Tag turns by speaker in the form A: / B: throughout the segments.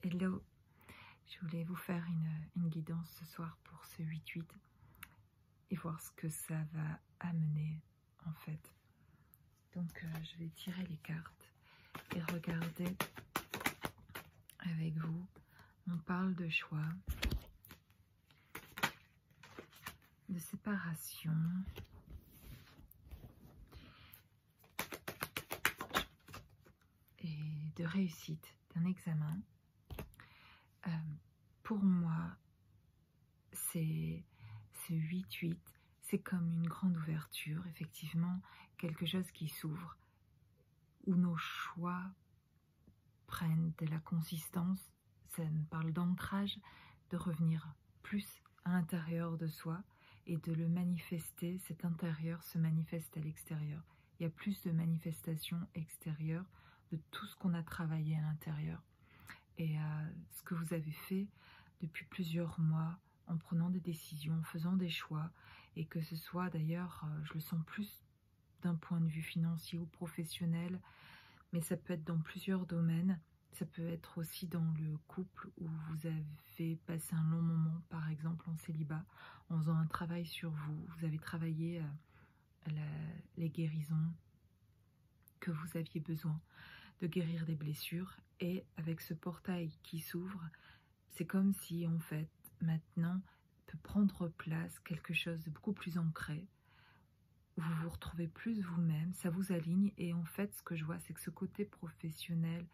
A: Hello, je voulais vous faire une guidance ce soir pour ce 8-8 et voir ce que ça va amener en fait. Donc je vais tirer les cartes et regarder avec vous. On parle de choix, de séparation, et de réussite d'un examen. Pour moi, c'est 8-8, c'est comme une grande ouverture, effectivement, quelque chose qui s'ouvre, où nos choix prennent de la consistance. Ça me parle d'ancrage, de revenir plus à l'intérieur de soi et de le manifester. Cet intérieur se manifeste à l'extérieur. Il y a plus de manifestations extérieures de tout ce qu'on a travaillé à l'intérieur. Et ce que vous avez fait depuis plusieurs mois, en prenant des décisions, en faisant des choix, et que ce soit d'ailleurs, je le sens plus d'un point de vue financier ou professionnel, mais ça peut être dans plusieurs domaines. Ça peut être aussi dans le couple où vous avez passé un long moment, par exemple en célibat, en faisant un travail sur vous. Vous avez travaillé les guérisons que vous aviez besoin de guérir des blessures. Et avec ce portail qui s'ouvre, c'est comme si en fait maintenant peut prendre place quelque chose de beaucoup plus ancré. Vous vous retrouvez plus vous-même, ça vous aligne. Et en fait, ce que je vois, c'est que ce côté professionnel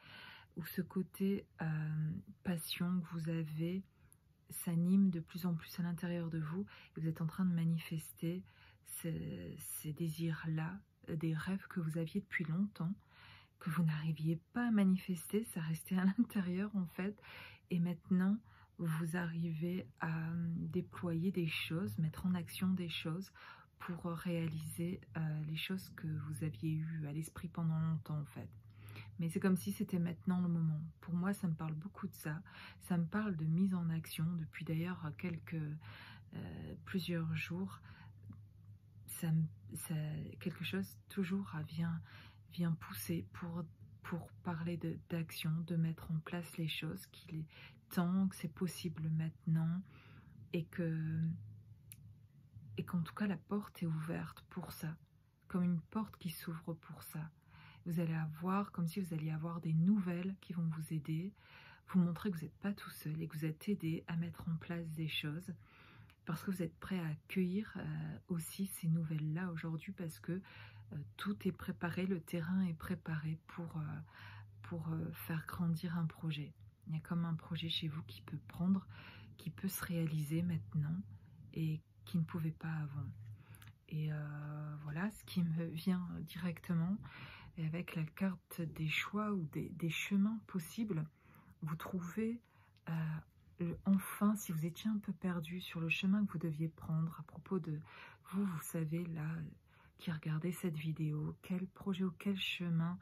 A: ou ce côté passion que vous avez s'anime de plus en plus à l'intérieur de vous. Et vous êtes en train de manifester ces désirs-là, des rêves que vous aviez depuis longtemps, que vous n'arriviez pas à manifester, ça restait à l'intérieur en fait. Et maintenant, vous arrivez à déployer des choses, mettre en action des choses pour réaliser les choses que vous aviez eues à l'esprit pendant longtemps en fait. Mais c'est comme si c'était maintenant le moment. Pour moi, ça me parle beaucoup de ça. Ça me parle de mise en action depuis d'ailleurs plusieurs jours. Quelque chose toujours vient pousser pour parler d'action, de mettre en place les choses, qu'il est temps, que c'est possible maintenant et qu'en tout cas la porte est ouverte pour ça, comme une porte qui s'ouvre pour ça. Vous allez avoir, comme si vous alliez avoir des nouvelles qui vont vous aider, vous montrer que vous n'êtes pas tout seul et que vous êtes aidé à mettre en place des choses parce que vous êtes prêt à accueillir aussi ces nouvelles-là aujourd'hui parce que tout est préparé, le terrain est préparé pour faire grandir un projet. Il y a comme un projet chez vous qui peut se réaliser maintenant et qui ne pouvait pas avant. Et voilà ce qui me vient directement. Et avec la carte des choix ou des chemins possibles, vous trouvez enfin, si vous étiez un peu perdu sur le chemin que vous deviez prendre à propos de vous, vous savez là, qui regardez cette vidéo, quel projet ou quel chemin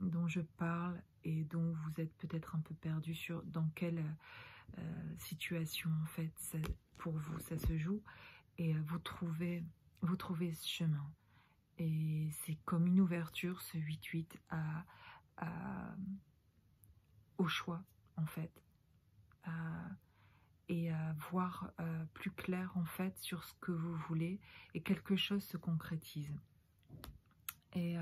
A: dont je parle et dont vous êtes peut-être un peu perdu dans quelle situation en fait pour vous ça se joue, et vous trouvez ce chemin. Et c'est comme une ouverture, ce 8-8, au choix, en fait. Et à voir plus clair, en fait, sur ce que vous voulez. Et quelque chose se concrétise. Et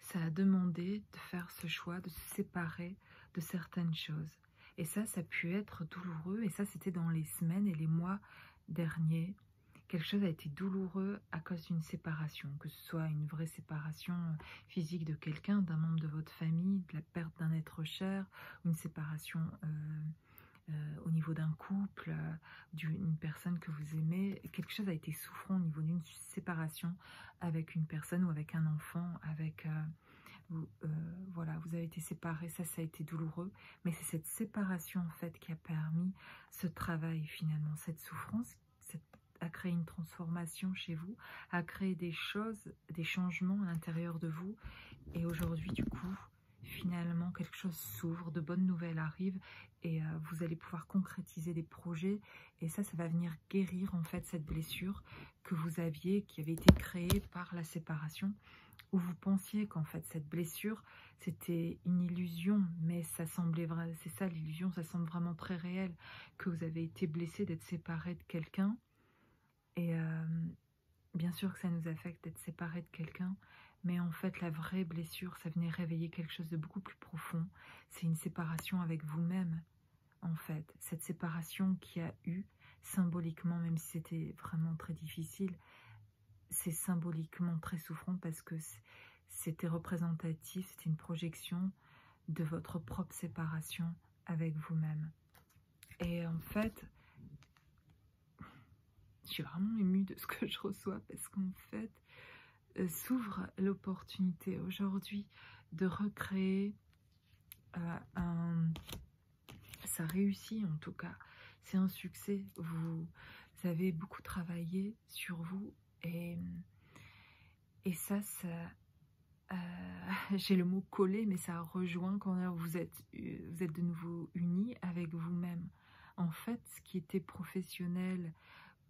A: ça a demandé de faire ce choix, de se séparer de certaines choses. Et ça a pu être douloureux. Et ça, c'était dans les semaines et les mois derniers. Quelque chose a été douloureux à cause d'une séparation, que ce soit une vraie séparation physique de quelqu'un, d'un membre de votre famille, de la perte d'un être cher, une séparation au niveau d'un couple, d'une personne que vous aimez. Quelque chose a été souffrant au niveau d'une séparation avec une personne ou avec un enfant, voilà, vous avez été séparés, ça a été douloureux, mais c'est cette séparation en fait qui a permis ce travail finalement, cette souffrance, à créer une transformation chez vous, à créer des choses, des changements à l'intérieur de vous. Et aujourd'hui, du coup, finalement, quelque chose s'ouvre, de bonnes nouvelles arrivent et vous allez pouvoir concrétiser des projets. Et ça va venir guérir en fait cette blessure que vous aviez, qui avait été créée par la séparation. où vous pensiez qu'en fait cette blessure c'était une illusion, mais ça semblait vrai, c'est ça l'illusion, ça semble vraiment très réel, que vous avez été blessé d'être séparé de quelqu'un. Et bien sûr que ça nous affecte d'être séparé de quelqu'un, mais en fait la vraie blessure, ça venait réveiller quelque chose de beaucoup plus profond. C'est une séparation avec vous-même, en fait. Cette séparation qui a eu symboliquement, même si c'était vraiment très difficile, c'est symboliquement très souffrant parce que c'était représentatif, c'était une projection de votre propre séparation avec vous-même. Et en fait, je suis vraiment émue de ce que je reçois parce qu'en fait, s'ouvre l'opportunité aujourd'hui de recréer ça réussit en tout cas, c'est un succès, vous avez beaucoup travaillé sur vous et ça j'ai le mot coller, mais ça rejoint quand vous êtes de nouveau unis avec vous-même. En fait, ce qui était professionnel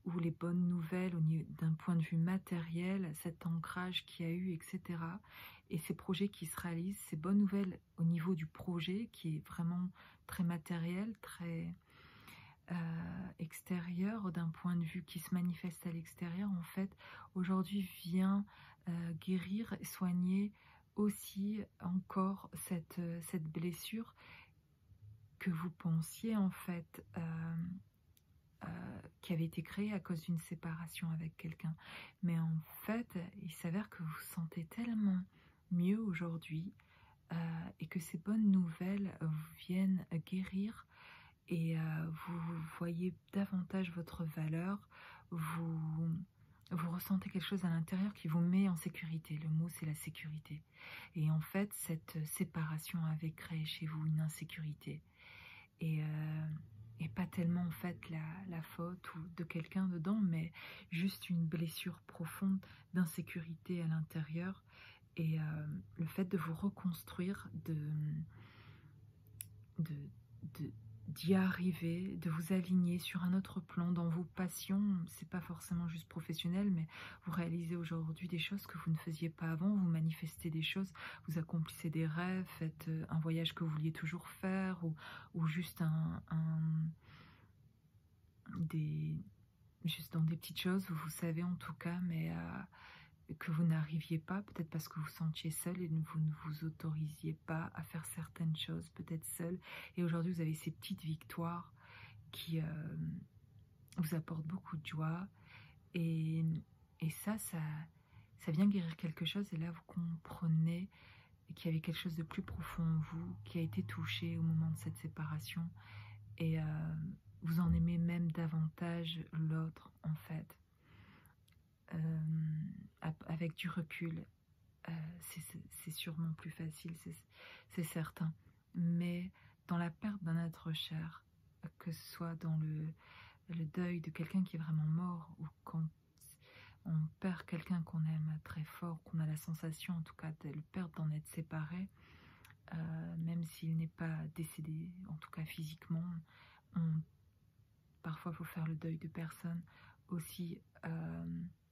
A: ou les bonnes nouvelles d'un point de vue matériel, cet ancrage qu'il y a eu, etc. Et ces projets qui se réalisent, ces bonnes nouvelles au niveau du projet qui est vraiment très matériel, très extérieur, d'un point de vue qui se manifeste à l'extérieur, en fait, aujourd'hui vient guérir et soigner aussi encore cette blessure que vous pensiez en fait qui avait été créée à cause d'une séparation avec quelqu'un. Mais en fait, il s'avère que vous vous sentez tellement mieux aujourd'hui et que ces bonnes nouvelles vous viennent guérir et vous voyez davantage votre valeur, vous ressentez quelque chose à l'intérieur qui vous met en sécurité. Le mot, c'est la sécurité. Et en fait, cette séparation avait créé chez vous une insécurité. Et pas tellement en fait la faute ou de quelqu'un dedans, mais juste une blessure profonde d'insécurité à l'intérieur. Et le fait de vous reconstruire, d'y arriver, de vous aligner sur un autre plan dans vos passions, c'est pas forcément juste professionnel, mais vous réalisez aujourd'hui des choses que vous ne faisiez pas avant, vous manifestez des choses, vous accomplissez des rêves, faites un voyage que vous vouliez toujours faire, ou juste juste dans des petites choses, vous savez en tout cas, mais que vous n'arriviez pas, peut-être parce que vous sentiez seul et vous ne vous autorisiez pas à faire certaines choses, peut-être seul. Et aujourd'hui, vous avez ces petites victoires qui vous apportent beaucoup de joie. Et ça vient guérir quelque chose. Et là, vous comprenez qu'il y avait quelque chose de plus profond en vous qui a été touché au moment de cette séparation. Et vous en aimez même davantage l'autre, en fait. Avec du recul, c'est sûrement plus facile, c'est certain. Mais dans la perte d'un être cher, que ce soit dans le deuil de quelqu'un qui est vraiment mort, ou quand on perd quelqu'un qu'on aime très fort, qu'on a la sensation en tout cas de le perdre, d'en être séparé, même s'il n'est pas décédé, en tout cas physiquement, parfois il faut faire le deuil de personnes aussi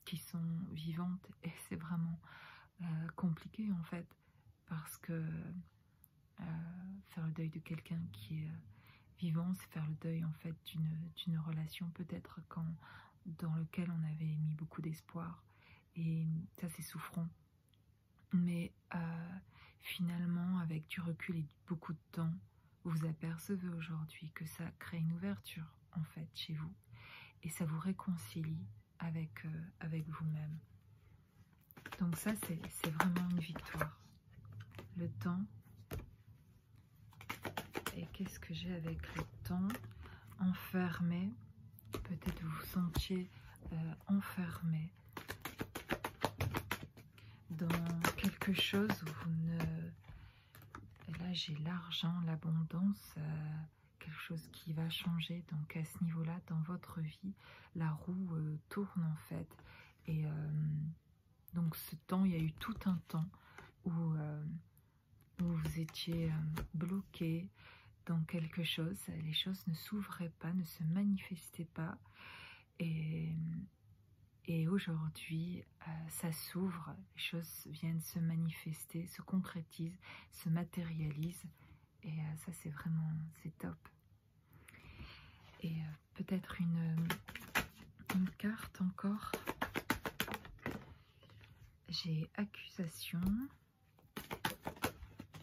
A: qui sont vivantes, et c'est vraiment compliqué en fait, parce que faire le deuil de quelqu'un qui est vivant, c'est faire le deuil en fait d'une relation peut-être dans lequel on avait mis beaucoup d'espoir, et ça c'est souffrant, mais finalement avec du recul et beaucoup de temps, vous apercevez aujourd'hui que ça crée une ouverture en fait chez vous, et ça vous réconcilie avec vous-même. Donc ça, c'est vraiment une victoire. Le temps. Et qu'est-ce que j'ai avec le temps? Enfermé. Peut-être vous vous sentiez enfermé dans quelque chose où vous ne... Et là, j'ai l'argent, l'abondance, quelque chose qui va changer. Donc à ce niveau-là, dans votre vie, la roue tourne en fait. Et donc ce temps, il y a eu tout un temps où vous étiez bloqué dans quelque chose, les choses ne s'ouvraient pas, ne se manifestaient pas, et Et aujourd'hui, ça s'ouvre, les choses viennent se manifester, se concrétisent, se matérialisent. Et ça, c'est vraiment, c'est top. Et peut-être une carte encore. J'ai accusation.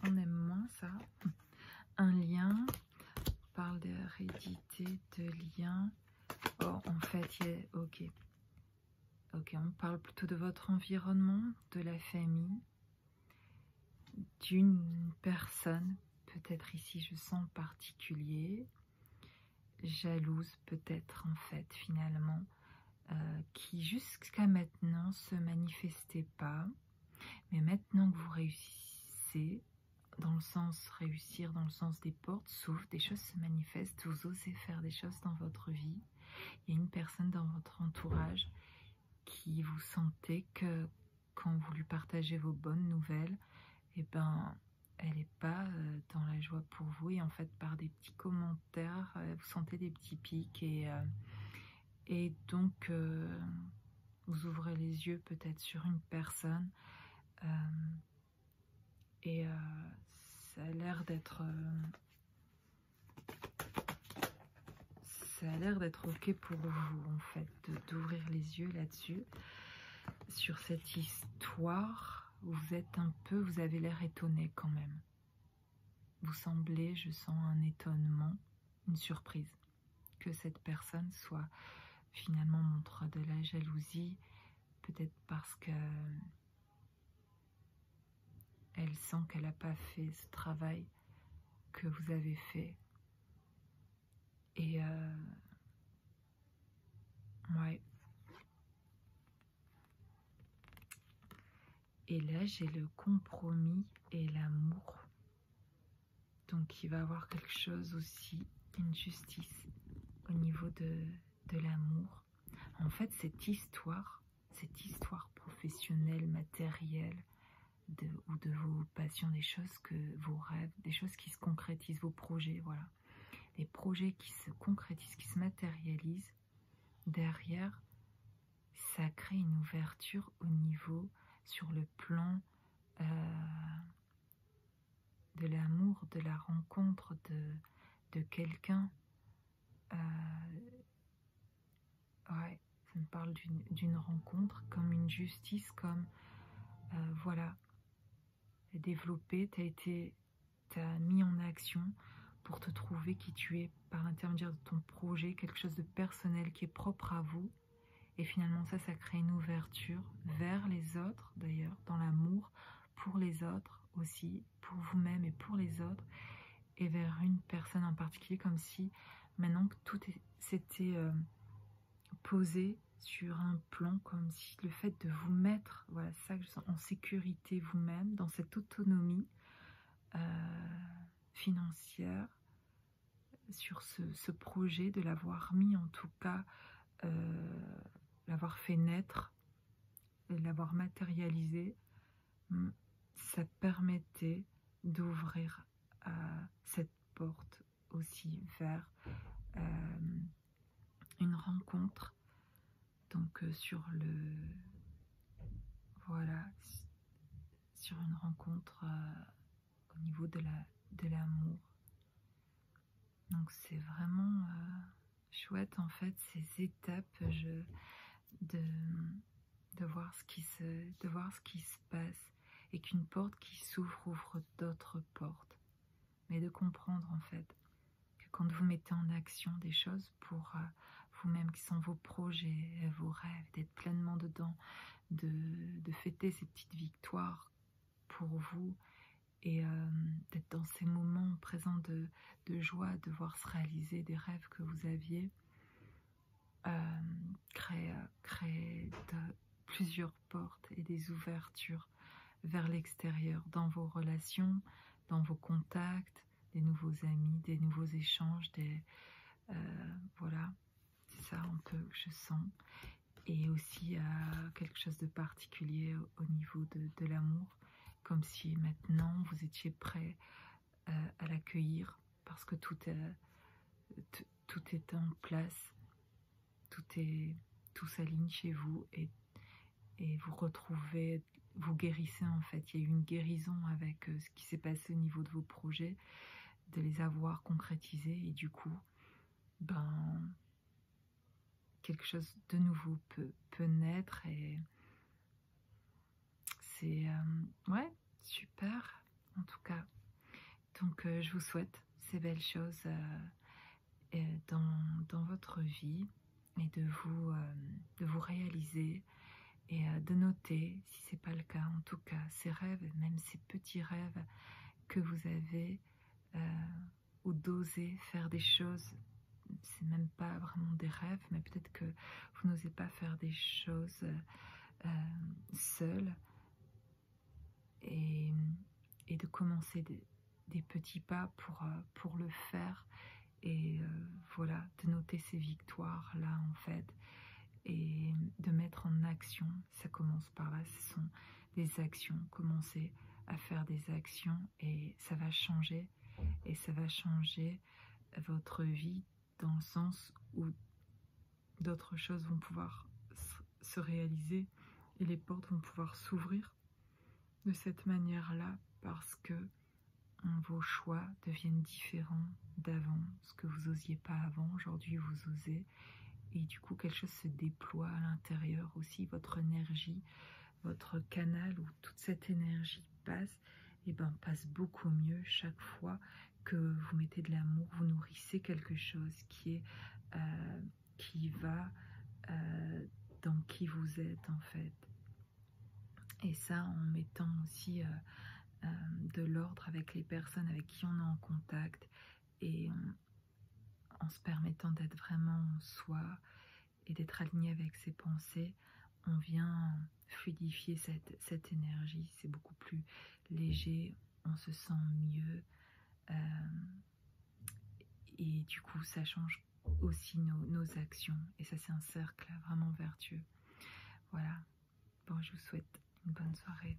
A: On aime moins ça. Un lien. On parle d'hérédité, de lien. Oh, en fait, ok. Ok, on parle plutôt de votre environnement, de la famille, d'une personne, peut-être ici je sens particulier, jalouse peut-être en fait finalement, qui jusqu'à maintenant se manifestait pas, mais maintenant que vous réussissez, dans le sens réussir, dans le sens des portes s'ouvrent, des choses se manifestent, vous osez faire des choses dans votre vie, il y a une personne dans votre entourage qui vous sentez que quand vous lui partagez vos bonnes nouvelles, eh ben, elle n'est pas dans la joie pour vous, et en fait par des petits commentaires, vous sentez des petits pics, et donc vous ouvrez les yeux peut-être sur une personne, et ça a l'air d'être ok pour vous en fait, d'ouvrir les yeux là-dessus, sur cette histoire. Vous êtes vous avez l'air étonné quand même. Vous semblez, je sens un étonnement, une surprise, que cette personne soit finalement montre de la jalousie, peut-être parce que elle sent qu'elle n'a pas fait ce travail que vous avez fait. Et ouais. Et là, j'ai le compromis et l'amour. Donc, il va y avoir quelque chose aussi, une justice au niveau de l'amour. En fait, cette histoire professionnelle, matérielle, ou de vos passions, des choses vos rêves, des choses qui se concrétisent, vos projets, voilà. Les projets qui se concrétisent, qui se matérialisent, derrière, ça crée une ouverture au niveau, sur le plan de l'amour, de la rencontre de quelqu'un. Ouais, ça me parle d'une rencontre, comme une justice, comme voilà, développé, t'as mis en action pour te trouver qui tu es par l'intermédiaire de ton projet, quelque chose de personnel qui est propre à vous. Et finalement ça crée une ouverture vers les autres, d'ailleurs, dans l'amour, pour les autres aussi, pour vous-même et pour les autres, et vers une personne en particulier, comme si maintenant que tout s'était posé sur un plan, comme si le fait de vous mettre, voilà, ça que je sens, en sécurité vous-même, dans cette autonomie financière, sur ce projet, de l'avoir mis en tout cas, l'avoir fait naître, l'avoir matérialisé, ça permettait d'ouvrir cette porte aussi vers une rencontre. Donc voilà, sur une rencontre au niveau de l'amour. Donc c'est vraiment chouette en fait, ces étapes de voir ce qui se passe, et qu'une porte qui s'ouvre ouvre d'autres portes, mais de comprendre en fait que quand vous mettez en action des choses pour vous-même, qui sont vos projets, vos rêves, d'être pleinement dedans, de fêter ces petites victoires pour vous, et d'être dans ces moments présents de joie, de voir se réaliser des rêves que vous aviez, créer plusieurs portes et des ouvertures vers l'extérieur, dans vos relations, dans vos contacts, des nouveaux amis, des nouveaux échanges, voilà, c'est ça un peu que je sens. Et aussi quelque chose de particulier au niveau de l'amour, comme si maintenant vous étiez prêt à l'accueillir, parce que tout est en place, tout est tout s'aligne chez vous et vous retrouvez, vous guérissez en fait. Il y a eu une guérison avec ce qui s'est passé au niveau de vos projets, de les avoir concrétisés et du coup, ben, quelque chose de nouveau peut naître et c'est ouais, super en tout cas. Donc je vous souhaite ces belles choses dans votre vie et de vous réaliser et de noter, si c'est pas le cas, en tout cas, ces rêves, même ces petits rêves que vous avez, ou d'oser faire des choses. C'est même pas vraiment des rêves, mais peut-être que vous n'osez pas faire des choses seul et de commencer des petits pas pour le faire et voilà, de noter ces victoires là en fait et de mettre en action. Ça commence par là, ce sont des actions. Commencez à faire des actions et ça va changer votre vie dans le sens où d'autres choses vont pouvoir se réaliser et les portes vont pouvoir s'ouvrir de cette manière-là parce que vos choix deviennent différents d'avant. Ce que vous n'osiez pas avant, aujourd'hui vous osez. Et du coup, quelque chose se déploie à l'intérieur aussi, votre énergie, votre canal où toute cette énergie passe, et ben passe beaucoup mieux chaque fois que vous mettez de l'amour, vous nourrissez quelque chose qui va dans qui vous êtes en fait. Et ça en mettant aussi de l'ordre avec les personnes avec qui on est en contact et en se permettant d'être vraiment soi et d'être aligné avec ses pensées, on vient fluidifier cette énergie, c'est beaucoup plus léger, on se sent mieux et du coup ça change aussi nos actions et ça c'est un cercle vraiment vertueux. Voilà, bon je vous souhaite une bonne soirée.